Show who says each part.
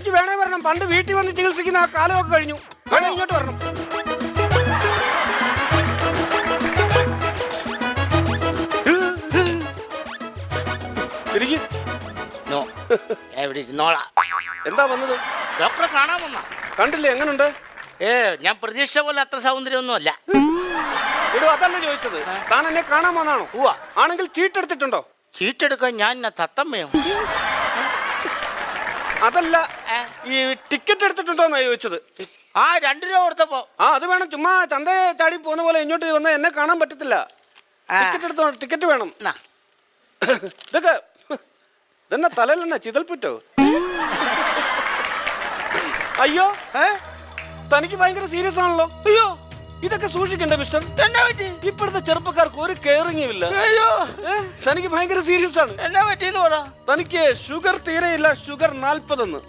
Speaker 1: എനിക്ക് വേണേ വരണം. പണ്ട് വീട്ടിൽ വന്ന് ചികിത്സിക്കുന്ന ആ കാലമൊക്കെ കഴിഞ്ഞു. വേണേ ഇങ്ങോട്ട് വരണം. എന്താ വന്നത്?
Speaker 2: ഡോക്ടറെ കാണാൻ വന്ന.
Speaker 1: കണ്ടില്ലേ എങ്ങനുണ്ട്?
Speaker 2: ഞാൻ പ്രതീക്ഷ പോലെ അത്ര സൗന്ദര്യമൊന്നും അല്ല.
Speaker 1: ഇവിടെ അതല്ല ചോദിച്ചത്. താൻ എന്നെ കാണാൻ വന്നാണോ? ആണെങ്കിൽ ചീട്ടെടുത്തിട്ടുണ്ടോ?
Speaker 2: ചീട്ടെടുക്കാൻ ഞാൻ തത്തമ്മയോ?
Speaker 1: അതല്ല, ഈ ടിക്കറ്റ് എടുത്തിട്ടുണ്ടോന്നാ ചോദിച്ചത്.
Speaker 2: 2 രൂപ കൊടുത്തപ്പോ.
Speaker 1: അത് വേണം. ചുമ്മാ ചന്തയെ ചാടി പോകുന്ന പോലെ ഇങ്ങോട്ട് വന്നാൽ എന്നെ കാണാൻ പറ്റത്തില്ല. ടിക്കറ്റ് എടുത്തോ. ടിക്കറ്റ് വേണം. ഇതൊക്കെ ഇതെന്നെ തലയിലെന്നാ ചിതൽപ്പുറ്റോ? അയ്യോ, തനിക്ക് ഭയങ്കര സീരിയസ് ആണല്ലോ.
Speaker 2: അയ്യോ,
Speaker 1: ഇതൊക്കെ സൂക്ഷിക്കണ്ടേ മിസ്റ്റർ?
Speaker 2: എന്നാ പറ്റി?
Speaker 1: ഇപ്പോഴത്തെ ചെറുപ്പക്കാർക്ക് ഒരു കെയറിംഗും ഇല്ല.
Speaker 2: അയ്യോ,
Speaker 1: തനിക്ക് ഭയങ്കര സീരിയസ് ആണ്.
Speaker 2: എന്നാ പറ്റിയെന്ന് പറ.
Speaker 1: തനിക്ക് ഷുഗർ തീരെയില്ല. ഷുഗർ 40.